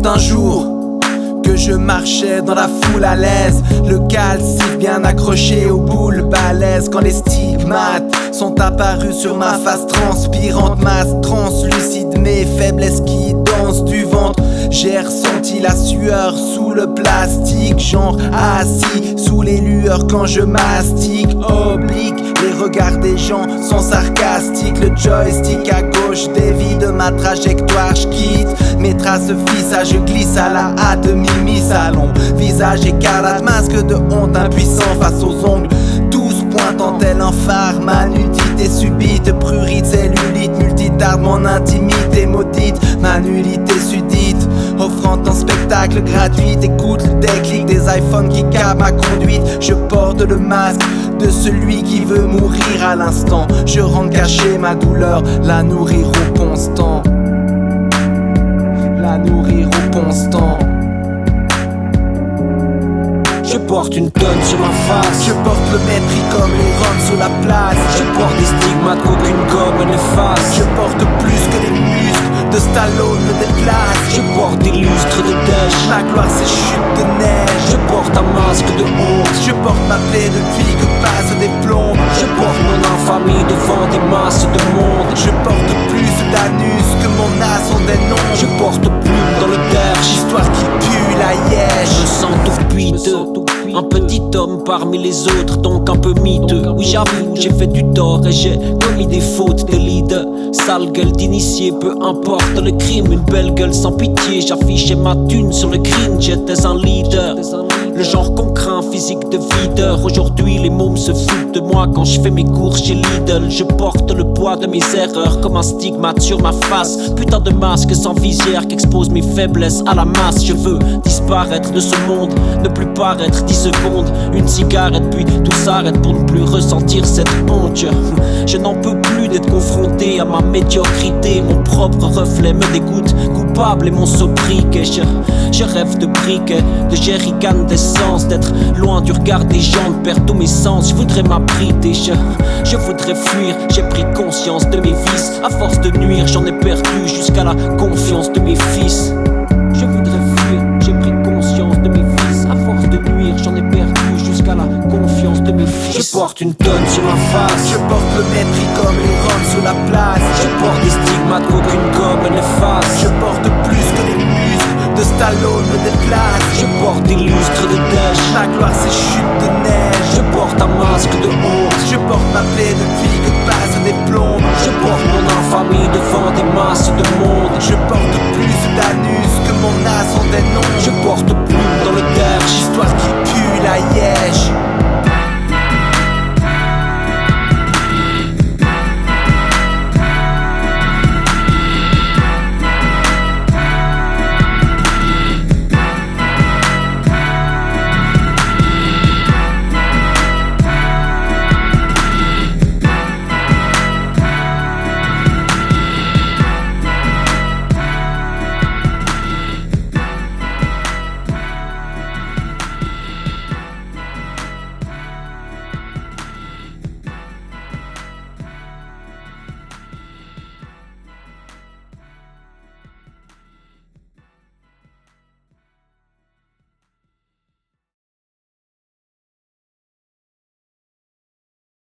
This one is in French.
un jour que je marchais dans la foule à l'aise, le calcif bien accroché aux boules balèzes. Quand les stigmates sont apparus sur ma face transpirante, masse translucide, mes faiblesses qui dansent du ventre. J'ai ressenti la sueur sous le plastique, genre assis sous les lueurs quand je mastique. Oblique, les regards des gens sont sarcastiques. Le joystick à gauche dévie de ma trajectoire. J'quitte mes traces fissa, je glisse à la hâte. Mimi salon, visage écarlate, masque de honte impuissant face aux ongles. Tous pointant tel un phare, ma nudité subite, prurite, cellulite, multitarde, mon intimité maudite, ma nullité sudite, offrant un spectacle gratuit. Écoute le déclic des iPhones qui capent ma conduite. Je porte le masque de celui qui veut mourir à l'instant. Je rentre cacher ma douleur, la nourrir au constant. La nourrir au constant. Je porte une tonne sur ma face. Je porte le mépris comme les roms sous la place. Je porte des stigmates qu'aucune gomme n'efface. Je porte plus que les muscles de Stallone me déplace. Je porte des lustres de dèche. Ma gloire c'est chute de neige. Je porte un masque de honte. Je porte ma plaie depuis que passent des plombes. Je porte mon infamie devant des masses de monde. Je porte plus d'anus que mon as en des noms. Je porte plume dans le derche. Histoire qui pue la yèche. Je sens tout piteux. Un petit homme parmi les autres, donc un peu miteux. Oui, j'avoue, j'ai fait du tort et j'ai commis des fautes de leader. Sale gueule d'initié, peu importe le crime. Une belle gueule sans pitié, j'affichais ma thune sur le crime. J'étais un leader, le genre qu'on craint, physique de videur. Aujourd'hui les mômes se foutent de moi quand je fais mes courses chez Lidl. Je porte le poids de mes erreurs comme un stigmate sur ma face. Putain de masque sans visière qui expose mes faiblesses à la masse. Je veux disparaître de ce monde, ne plus paraître 10 secondes. Une cigarette puis tout s'arrête pour ne plus ressentir cette honte. Je n'en peux plus d'être confronté à ma médiocrité. Mon propre reflet me dégoûte, coupable et mon sobriquet. Je rêve de briquet, de jerrycan d'essence, d'être loin du regard des gens, de perdre tous mes sens. Je voudrais m'abriter, je voudrais fuir. J'ai pris conscience de mes vices. À force de nuire, j'en ai perdu jusqu'à la confiance de mes fils. Je voudrais fuir, j'ai pris conscience de mes vices. À force de nuire, j'en ai perdu jusqu'à la confiance de mes fils. Je porte une tonne sur ma face. Je porte le mépris comme les roms sous la place. Je porte des stigmates qu'aucune gomme n'efface. Je porte plus que les muscles de Stallone me déplace. Je porte des lustres de dèche. Ma gloire c'est chute de neige. Je porte un masque de honte. Je porte ma plaie depuis que passent des plombes. Je porte mon infamie devant des masses de monde. Je porte plus d'anus que mon as en des noms. Je porte